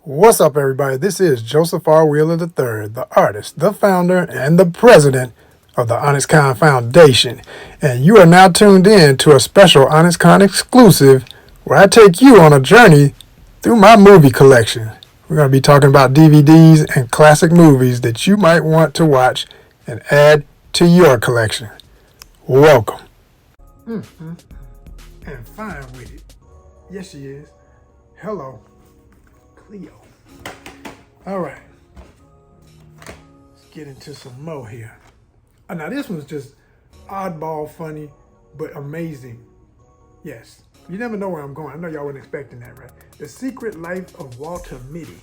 What's up, everybody? This is Joseph R. Wheeler III, the artist, the founder, and the president of the ONYXCON Foundation. And you are now tuned in to a special ONYXCON exclusive where I take you on a journey through my movie collection. We're going to be talking about DVDs and classic movies that you might want to watch and add to your collection. Welcome. And fine with it. Yes, she is. Hello. Cleo. All right, let's get into some more here. Now this one's just oddball funny, but amazing. Yes, you never know where I'm going. I know y'all weren't expecting that, right? The Secret Life of Walter Mitty.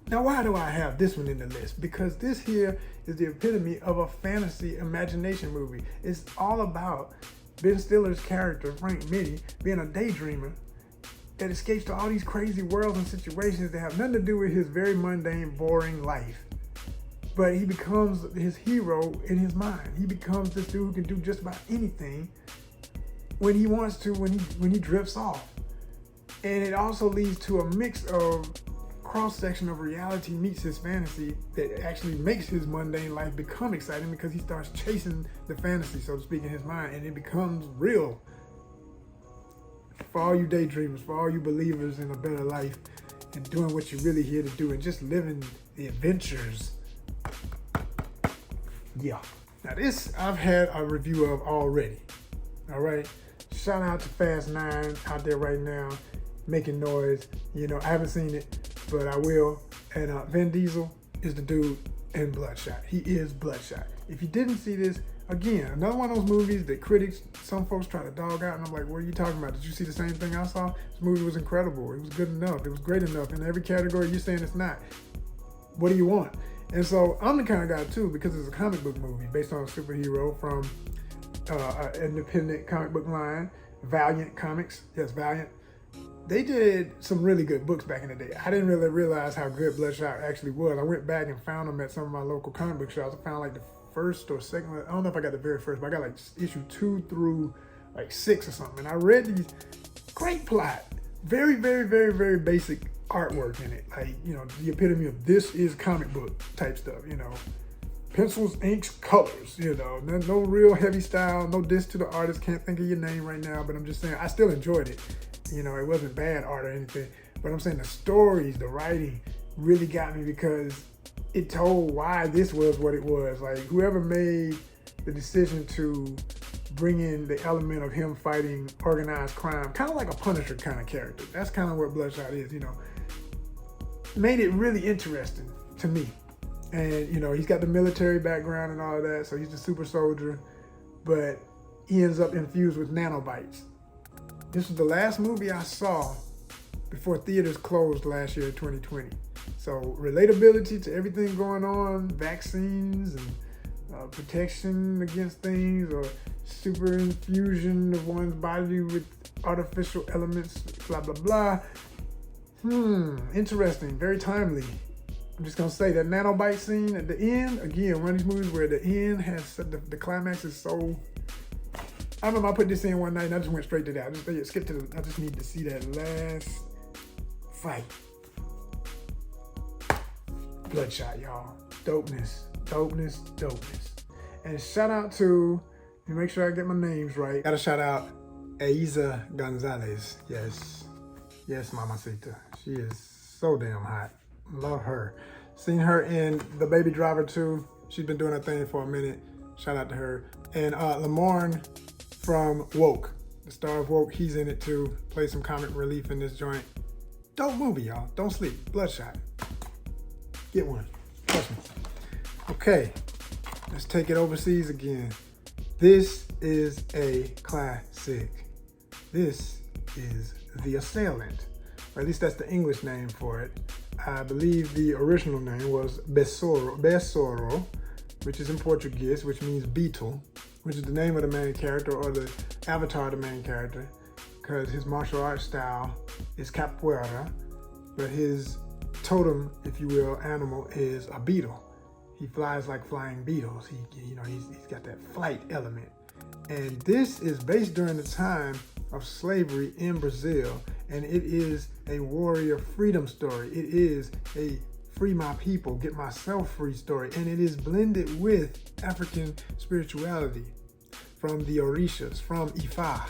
Now why do I have this one in the list? Because this here is the epitome of a fantasy imagination movie. It's all about Ben Stiller's character, Frank Mitty, being a daydreamer that escapes to all these crazy worlds and situations that have nothing to do with his very mundane, boring life. But he becomes his hero in his mind. He becomes this dude who can do just about anything when he wants to, when he drifts off. And it also leads to a mix of cross-section of reality meets his fantasy that actually makes his mundane life become exciting because he starts chasing the fantasy, so to speak, in his mind, and it becomes real. For all you daydreamers, for all you believers in a better life and doing what you're really here to do and just living the adventures. Yeah. Now this I've had a review of already. All right. Shout out to Fast 9 out there right now making noise. You know, I haven't seen it, but I will. And Vin Diesel is the dude in Bloodshot. He is Bloodshot. If you didn't see this, again, another one of those movies that critics, some folks try to dog out, and I'm like, what are you talking about? Did you see the same thing I saw? This movie was incredible. It was good enough. It was great enough. In every category, you're saying it's not. What do you want? And so I'm the kind of guy, too, because it's a comic book movie based on a superhero from an independent comic book line, Valiant Comics. Yes, Valiant. They did some really good books back in the day. I didn't really realize how good Bloodshot actually was. I went back and found them at some of my local comic book shops. I found like the first or second, I don't know if I got the very first, but I got like issue 2 through like 6 or something. And I read these, great plot, very, very, very, very basic artwork in it. Like, you know, the epitome of this is comic book type stuff, you know. Pencils, inks, colors, you know, no real heavy style, no diss to the artist, can't think of your name right now, but I'm just saying, I still enjoyed it. You know, it wasn't bad art or anything, but I'm saying the stories, the writing really got me because it told why this was what it was. Like, whoever made the decision to bring in the element of him fighting organized crime, kind of like a Punisher kind of character. That's kind of what Bloodshot is, you know. Made it really interesting to me. And, you know, he's got the military background and all of that, so he's a super soldier, but he ends up infused with nanobites. This was the last movie I saw before theaters closed last year, 2020. So relatability to everything going on, vaccines and protection against things, or super infusion of one's body with artificial elements, blah, blah, blah. Interesting, very timely. I'm just gonna say that nanobite scene at the end, again, one of these movies where the end has, the climax is so, I remember I put this in one night and I just went straight to that. I just need to see that last fight. Bloodshot, y'all. Dopeness. And shout out to, make sure I get my names right. Gotta shout out Eiza Gonzalez. Yes, mamacita. She is so damn hot. Love her. Seen her in The Baby Driver 2. She's been doing her thing for a minute. Shout out to her. And Lamorne from Woke, the star of Woke, he's in it too. Play some comic relief in this joint. Dope movie, y'all. Don't sleep. Bloodshot. Get one. Trust me. Okay, let's take it overseas again. This is a classic. This is The Assailant, or at least that's the English name for it. I believe the original name was Besouro, which is in Portuguese, which means beetle, which is the name of the main character, or the avatar of the main character, because his martial arts style is capoeira, but his totem, if you will, animal is a beetle. He flies like flying beetles. He's got that flight element. And this is based during the time of slavery in Brazil, and it is a warrior freedom story. It is a free my people, get myself free story, and it is blended with African spirituality from the Orishas, from Ifa,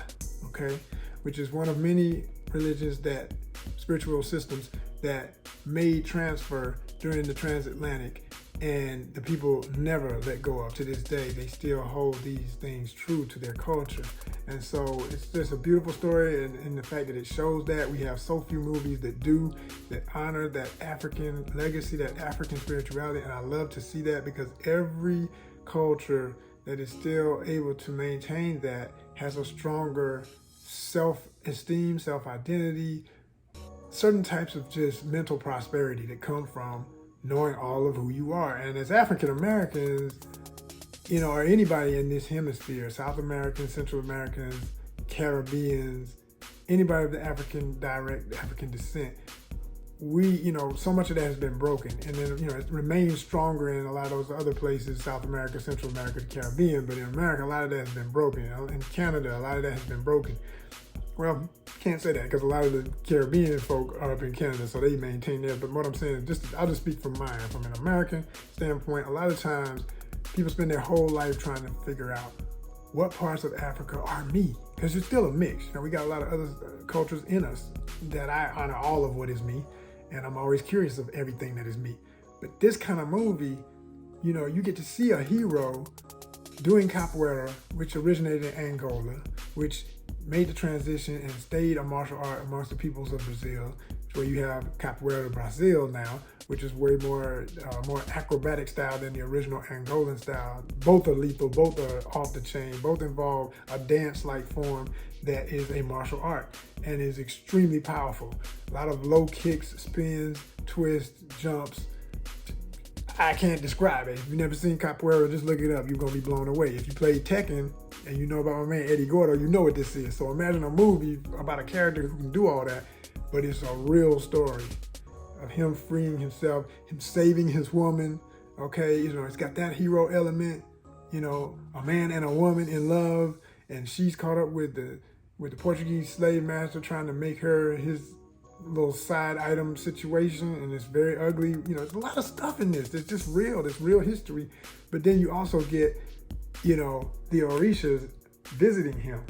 okay, which is one of many religions that spiritual systems that made transfer during the transatlantic, and the people never let go of. To this day, they still hold these things true to their culture. And so it's just a beautiful story, and the fact that it shows that we have so few movies that honor that African legacy, that African spirituality, and I love to see that, because every culture that is still able to maintain that has a stronger self-esteem, self-identity, certain types of just mental prosperity that come from knowing all of who you are. And as African Americans, or anybody in this hemisphere, South Americans, Central Americans, Caribbeans, anybody of the direct African descent, we, so much of that has been broken. And then, it remains stronger in a lot of those other places, South America, Central America, the Caribbean, but in America, a lot of that has been broken. In Canada, a lot of that has been broken. Well, can't say that because a lot of the Caribbean folk are up in Canada, so they maintain that. But what I'm saying is, I'll just speak from mine. From an American standpoint, a lot of times people spend their whole life trying to figure out what parts of Africa are me, because it's still a mix. We got a lot of other cultures in us that I honor all of what is me, and I'm always curious of everything that is me. But this kind of movie, you get to see a hero doing capoeira, which originated in Angola, which made the transition and stayed a martial art amongst the peoples of Brazil, where you have capoeira Brazil now, which is way more acrobatic style than the original Angolan style. Both are lethal, both are off the chain, both involve a dance-like form that is a martial art and is extremely powerful. A lot of low kicks, spins, twists, jumps. I can't describe it. If you've never seen capoeira, just look it up. You're going to be blown away. If you play Tekken and you know about my man Eddie Gordo, you know what this is. So imagine a movie about a character who can do all that, but it's a real story of him freeing himself, him saving his woman, okay? It's got that hero element, a man and a woman in love, and she's caught up with the Portuguese slave master trying to make her his little side item situation, and it's very ugly. There's a lot of stuff in this. It's just real. There's real history. But then you also get, the Orishas visiting him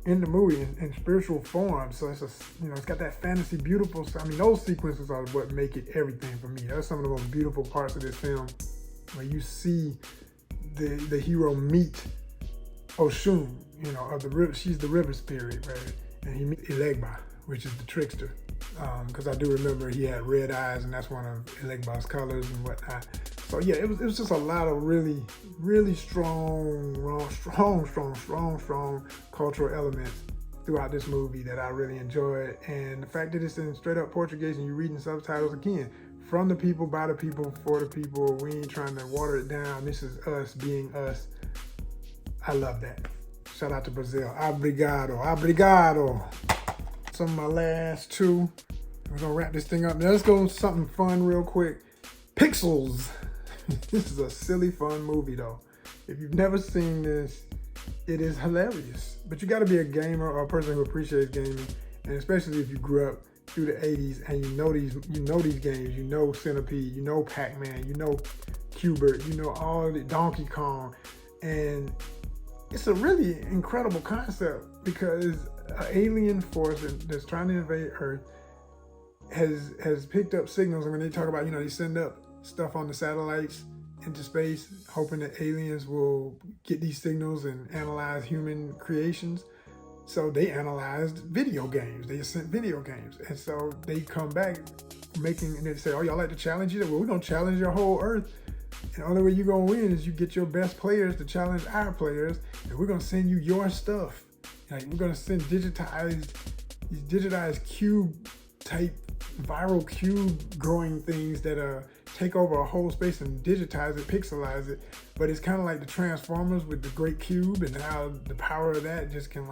in the movie in spiritual form. So it's it's got that fantasy, beautiful. Those sequences are what make it everything for me. That's some of the most beautiful parts of this film, where you see the hero meet Oshun, of the river. She's the river spirit, right? And he meets Elegba, which is the trickster. Because I do remember he had red eyes, and that's one of Elegba's colors and whatnot. So yeah, it was just a lot of really, really strong cultural elements throughout this movie that I really enjoyed. And the fact that it's in straight up Portuguese and you're reading subtitles, again, from the people, by the people, for the people. We ain't trying to water it down. This is us being us. I love that. Shout out to Brazil. Obrigado. Some of my last two. We're gonna wrap this thing up. Now let's go with something fun real quick. Pixels. This is a silly, fun movie though. If you've never seen this, it is hilarious. But you gotta be a gamer or a person who appreciates gaming, and especially if you grew up through the 80s and you know these games, Centipede, Pac-Man, Cubert, all the Donkey Kong. And it's a really incredible concept, because an alien force that's trying to invade Earth has picked up signals. And when they talk about, they send up stuff on the satellites into space, hoping that aliens will get these signals and analyze human creations. So they analyzed video games. They sent video games. And so they come back and they say, oh, y'all like to challenge each other? Well, we're going to challenge your whole Earth. And the only way you're going to win is you get your best players to challenge our players. And we're going to send you your stuff. We're going to send digitized cube type, viral cube growing things that take over a whole space and digitize it, pixelize it. But it's kind of like the Transformers with the great cube, and how the power of that just can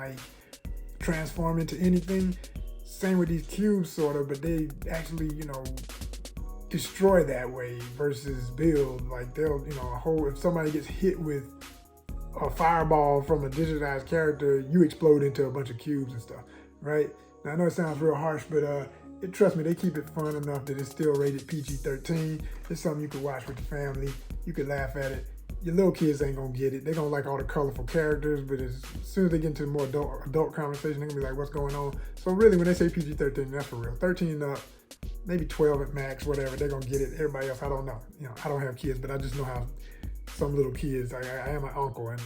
transform into anything. Same with these cubes, sort of, but they actually, destroy that way versus build. They'll, if somebody gets hit with a fireball from a digitized character, you explode into a bunch of cubes and stuff, right? Now, I know it sounds real harsh, but trust me, they keep it fun enough that it's still rated PG-13. It's something you could watch with the family. You could laugh at it. Your little kids ain't gonna get it. They're gonna like all the colorful characters, but as soon as they get into more adult conversation, they're gonna be like, what's going on? So really, when they say PG-13, that's for real. 13 up, maybe 12 at max, whatever, they're gonna get it. Everybody else, I don't know. I don't have kids, but I just know how some little kids, I am an uncle, and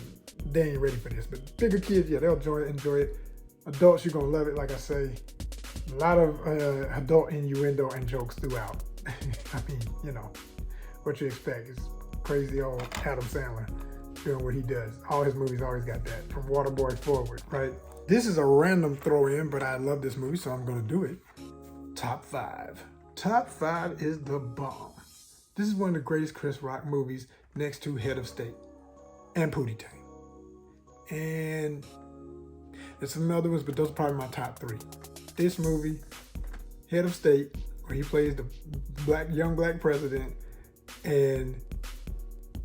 they ain't ready for this. But bigger kids, yeah, they'll enjoy it. Adults, you're gonna love it, like I say. A lot of adult innuendo and jokes throughout. I mean, what you expect is crazy old Adam Sandler doing what he does. All his movies always got that, from Waterboy forward, right? This is a random throw-in, but I love this movie, so I'm gonna do it. Top 5. Top 5 is the bomb. This is one of the greatest Chris Rock movies, next to Head of State and Pootie Tang. And there's some other ones, but those are probably my top 3. This movie, Head of State, where he plays the young black president, and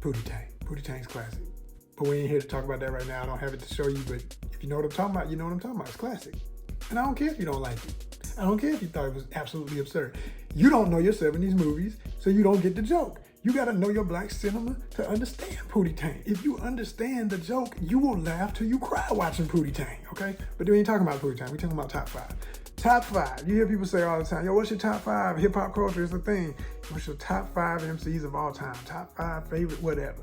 Pootie Tang. Pootie Tang's classic. But we ain't here to talk about that right now. I don't have it to show you, but if you know what I'm talking about, you know what I'm talking about. It's classic. And I don't care if you don't like it. I don't care if you thought it was absolutely absurd. You don't know your 70s movies, so you don't get the joke. You gotta know your black cinema to understand Pootie Tang. If you understand the joke, you will laugh till you cry watching Pootie Tang, okay? But we ain't talking about Pootie Tang, we talking about top 5. Top 5, you hear people say all the time, yo, what's your top 5? Hip hop culture is a thing. What's your top 5 MCs of all time? Top 5 favorite whatever.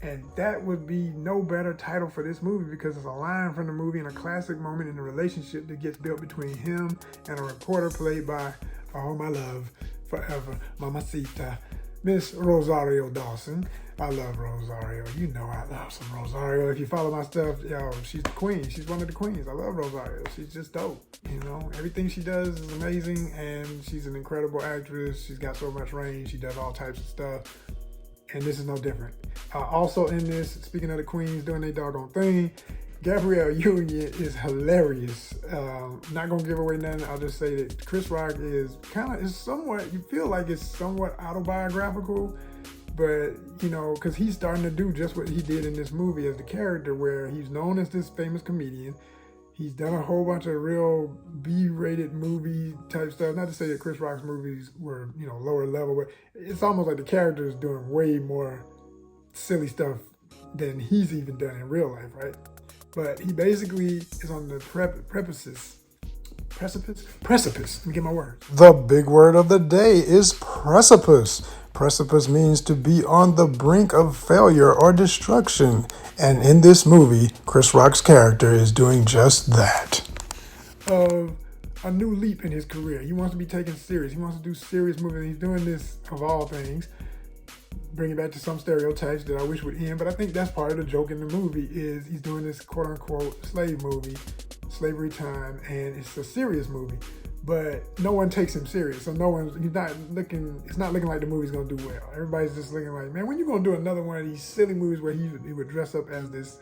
And that would be no better title for this movie, because it's a line from the movie and a classic moment in the relationship that gets built between him and a reporter played by, oh my love, forever, Mamacita, Miss Rosario Dawson. I love Rosario. You know I love some Rosario. If you follow my stuff, she's the queen. She's one of the queens. I love Rosario. She's just dope. Everything she does is amazing, and she's an incredible actress. She's got so much range. She does all types of stuff, and this is no different. Also in this, speaking of the queens doing their doggone thing, Gabrielle Union is hilarious. Not gonna give away nothing. I'll just say that Chris Rock is somewhat, you feel like it's somewhat autobiographical, but because he's starting to do just what he did in this movie as the character, where he's known as this famous comedian. He's done a whole bunch of real B-rated movie type stuff. Not to say that Chris Rock's movies were, lower level, but it's almost like the character is doing way more silly stuff than he's even done in real life, right? But he basically is on the precipice. Let me get my word. The big word of the day is precipice. Precipice means to be on the brink of failure or destruction. And in this movie, Chris Rock's character is doing just that. A new leap in his career. He wants to be taken serious. He wants to do serious movies. He's doing this, of all things, bring it back to some stereotypes that I wish would end, but I think that's part of the joke in the movie, is he's doing this quote-unquote slave movie, Slavery Time, and it's a serious movie, but no one takes him serious, so it's not looking like the movie's gonna do well. Everybody's just looking like, man, when you gonna do another one of these silly movies where he would dress up as this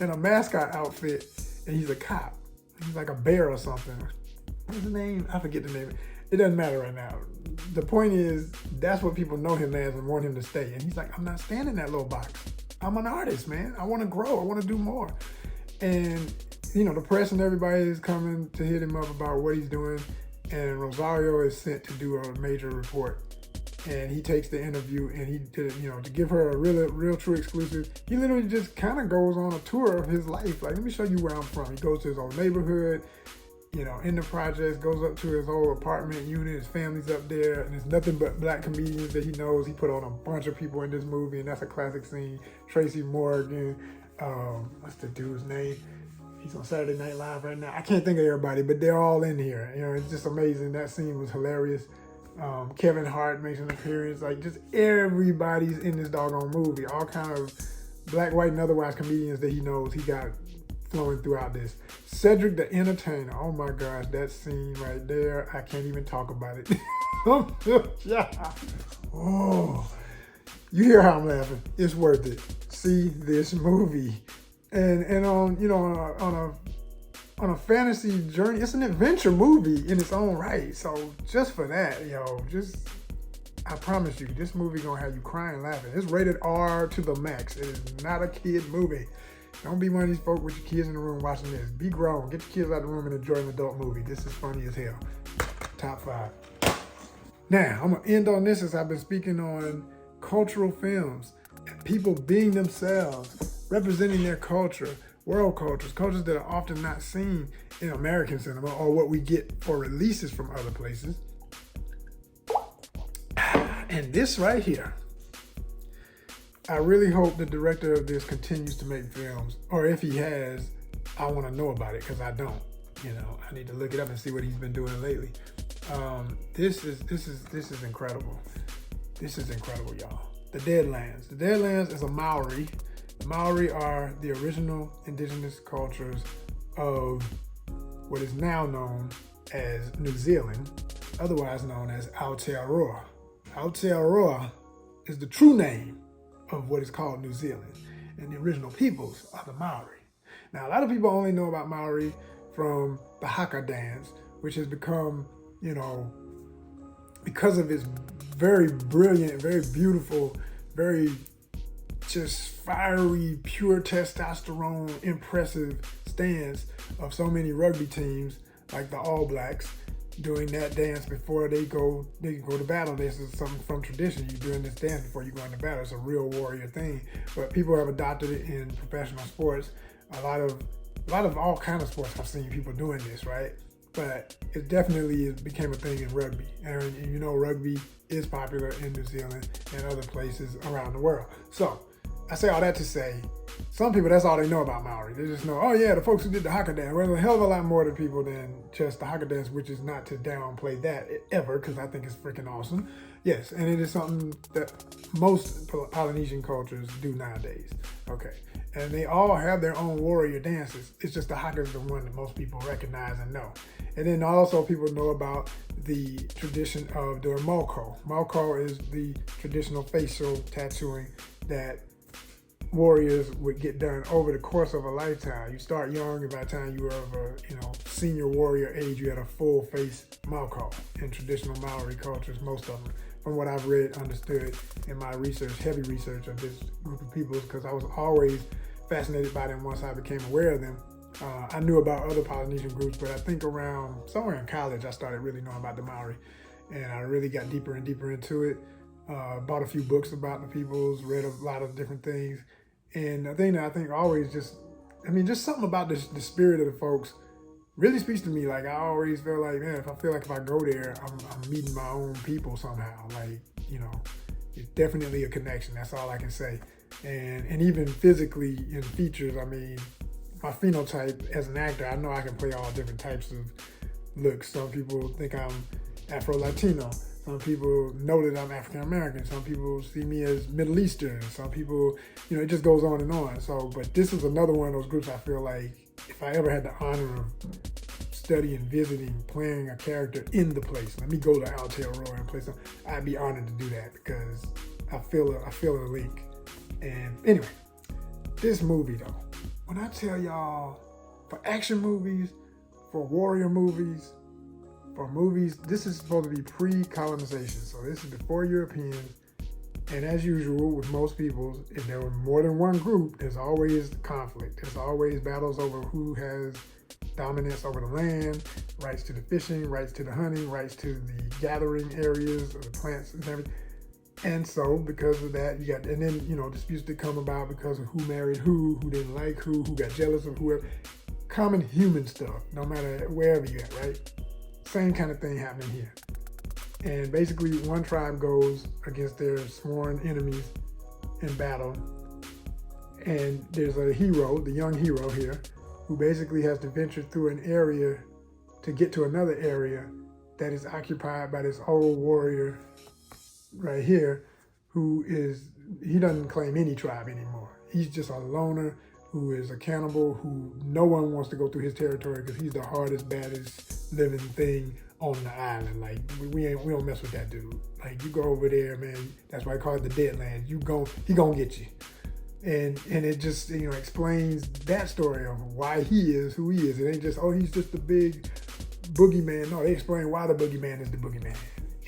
in a mascot outfit, and he's a cop. He's like a bear or something. What's the name? I forget the name. It doesn't matter right now. The point is, that's what people know him as and want him to stay. And he's like, I'm not staying in that little box. I'm an artist, man. I want to grow. I want to do more. And, the press and everybody is coming to hit him up about what he's doing. And Rosario is sent to do a major report. And he takes the interview, and he did, to give her a real true exclusive. He literally just kind of goes on a tour of his life. Like, let me show you where I'm from. He goes to his old neighborhood, in the projects, goes up to his old apartment unit, his family's up there, and it's nothing but black comedians that he knows. He put on a bunch of people in this movie, and that's a classic scene. Tracy Morgan, what's the dude's name? He's on Saturday Night Live right now. I can't think of everybody, but they're all in here. It's just amazing. That scene was hilarious. Kevin Hart makes an appearance. Like, just everybody's in this doggone movie. All kind of black, white, and otherwise comedians that he knows he got flowing throughout this. Cedric the Entertainer. Oh my gosh, that scene right there. I can't even talk about it. Yeah. Oh, you hear how I'm laughing. It's worth it. See this movie. And on a fantasy journey, it's an adventure movie in its own right. So just for that, I promise you, this movie gonna have you crying, laughing. It's rated R to the max. It is not a kid movie. Don't be one of these folk with your kids in the room watching this. Be grown. Get your kids out of the room and enjoy an adult movie. This is funny as hell. Top 5. Now, I'm going to end on this as I've been speaking on cultural films. People being themselves, representing their culture, world cultures, cultures that are often not seen in American cinema or what we get for releases from other places. And this right here, I really hope the director of this continues to make films, or if he has, I want to know about it because I don't. You know, I need to look it up and see what he's been doing lately. This is incredible. This is incredible, y'all. The Deadlands. The Deadlands is a Maori. The Maori are the original indigenous cultures of what is now known as New Zealand, otherwise known as Aotearoa. Aotearoa is the true name of what is called New Zealand, and the original peoples are the Maori. Now, a lot of people only know about Maori from the haka dance, which has become, you know, because of its very brilliant, very beautiful, very just fiery, pure testosterone, impressive stance of so many rugby teams, like the All Blacks, doing that dance before they go to battle. This is something from tradition. You're doing this dance before you go into battle. It's a real warrior thing. But people have adopted it in professional sports. A lot of all kinds of sports I've seen people doing this, right? But it definitely became a thing in rugby. And you know, rugby is popular in New Zealand and other places around the world. So I say all that to say, some people, that's all they know about Maori. They just know, oh yeah, the folks who did the haka dance. Well, there's a hell of a lot more to people than just the haka dance, which is not to downplay that ever, because I think it's freaking awesome. Yes, and it is something that most Polynesian cultures do nowadays. Okay, and they all have their own warrior dances. It's just the haka is the one that most people recognize and know. And then also people know about the tradition of the moko. Moko is the traditional facial tattooing that warriors would get done over the course of a lifetime. You start young, and by the time you were of a senior warrior age, you had a full face mako in traditional Maori cultures, most of them, from what I've read, understood in my research, heavy research of this group of people, because I was always fascinated by them once I became aware of them. I knew about other Polynesian groups, but I think around somewhere in college, I started really knowing about the Maori, and I really got deeper and deeper into it. Bought a few books about the peoples, read a lot of different things. And the thing that I think always just something about the spirit of the folks really speaks to me. Like, I always feel like, man, if I go there, I'm meeting my own people somehow. Like, it's definitely a connection. That's all I can say. And even physically in features, my phenotype as an actor, I know I can play all different types of looks. Some people think I'm Afro-Latino. Some people know that I'm African-American. Some people see me as Middle Eastern. Some people, it just goes on and on. So, but this is another one of those groups I feel like if I ever had the honor of studying, visiting, playing a character in the place, let me go to Aotearoa and play something, I'd be honored to do that because I feel a link. And anyway, this movie though, when I tell y'all, for action movies, for warrior movies, for movies, this is supposed to be pre-colonization. So this is before Europeans. And as usual with most peoples, if there were more than one group, there's always conflict. There's always battles over who has dominance over the land, rights to the fishing, rights to the hunting, rights to the gathering areas of the plants and everything. And so because of that, you got, and then, disputes that come about because of who married who didn't like who got jealous of whoever. Common human stuff, no matter wherever you're at, right? Same kind of thing happening here. And basically one tribe goes against their sworn enemies in battle. And there's a hero, the young hero here, who basically has to venture through an area to get to another area that is occupied by this old warrior right here, he doesn't claim any tribe anymore. He's just a loner who is a cannibal, who no one wants to go through his territory because he's the hardest, baddest living thing on the island. Like, we don't mess with that dude. Like, you go over there, man, that's why I call it the Deadlands. He gonna get you. And it just, explains that story of why he is who he is. It ain't just, he's just the big boogeyman. No, they explain why the boogeyman is the boogeyman.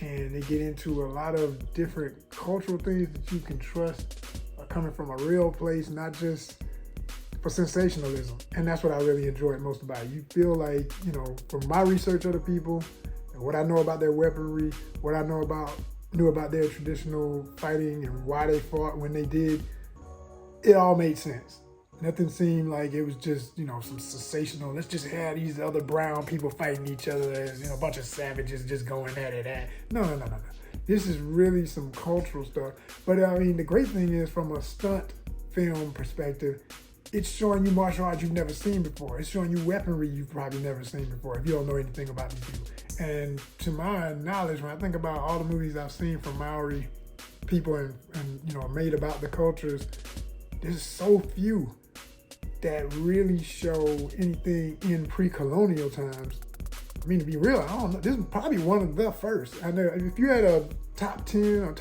and they get into a lot of different cultural things that you can trust are coming from a real place, not just for sensationalism. And that's what I really enjoyed most about it. You feel like, you know, from my research of the people and what I know about their weaponry, what I knew about their traditional fighting and why they fought when they did, it all made sense. Nothing seemed like it was just, you know, some sensational, let's just have these other brown people fighting each other as, you know, a bunch of savages just going at it. No. This is really some cultural stuff. But I mean, the great thing is, from a stunt film perspective, it's showing you martial arts you've never seen before. It's showing you weaponry you've probably never seen before if you don't know anything about these people. And to my knowledge, when I think about all the movies I've seen from Maori people and you know, made about the cultures, there's so few that really show anything in pre-colonial times. I mean, to be real, I don't know. This is probably one of the first. I know if you had a top 10 or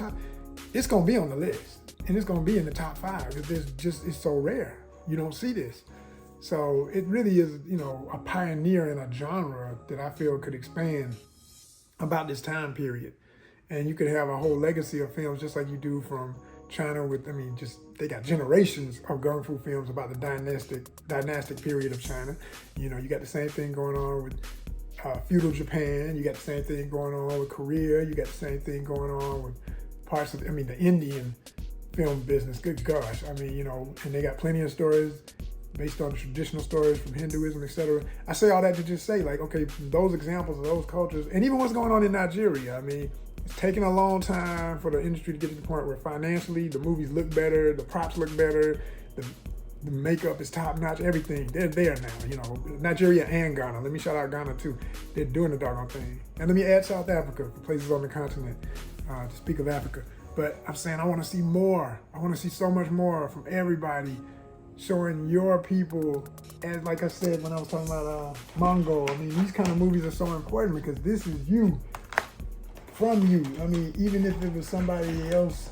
it's gonna be on the list, and it's gonna be in the top 5 because it's so rare. You don't see this. So it really is, you know, a pioneer in a genre that I feel could expand about this time period. And you could have a whole legacy of films just like you do from China with, I mean, just, they got generations of Kung Fu films about the dynastic period of China. You know, you got the same thing going on with feudal Japan. You got the same thing going on with Korea. You got the same thing going on with parts of, the Indian film business. Good gosh. I mean, you know, and they got plenty of stories based on traditional stories from Hinduism, etc. I say all that to just say, like, okay, those examples of those cultures, and even what's going on in Nigeria. I mean, it's taken a long time for the industry to get to the point where financially the movies look better, the props look better, the makeup is top notch, everything. They're there now, you know, Nigeria and Ghana. Let me shout out Ghana too. They're doing the doggone thing. And let me add South Africa, for places on the continent, to speak of Africa. But I'm saying I want to see more. I want to see so much more from everybody, showing your people, as like I said when I was talking about Mongo. I mean, these kind of movies are so important because this is you, from you. I mean, even if it was somebody else,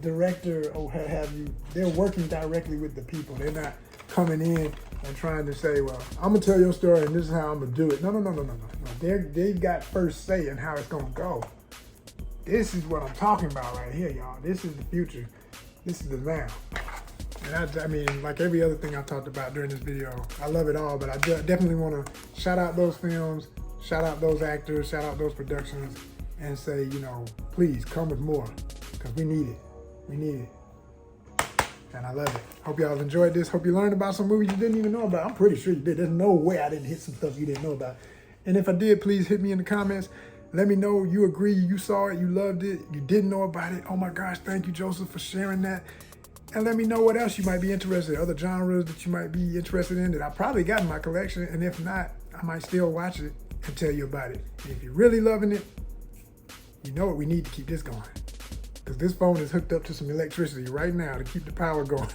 director or have you, they're working directly with the people. They're not coming in and trying to say, well, I'm gonna tell your story and this is how I'm gonna do it. No. They've got first say in how it's gonna go. This is what I'm talking about right here, y'all. This is the future. This is the now. And I mean, like every other thing I talked about during this video, I love it all, but I definitely want to shout out those films, shout out those actors, shout out those productions, and say, you know, please come with more, because we need it. We need it. And I love it. Hope y'all enjoyed this. Hope you learned about some movies you didn't even know about. I'm pretty sure you did. There's no way I didn't hit some stuff you didn't know about. And if I did, please hit me in the comments. Let me know you agree, you saw it, you loved it, you didn't know about it. Oh my gosh, thank you, Joseph, for sharing that. And let me know what else you might be interested in, other genres that you might be interested in that I probably got in my collection. And if not, I might still watch it and tell you about it. And if you're really loving it, you know what, we need to keep this going. Because this phone is hooked up to some electricity right now to keep the power going.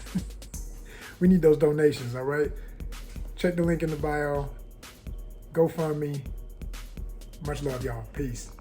We need those donations, all right? Check the link in the bio. GoFundMe. Much love, y'all. Peace.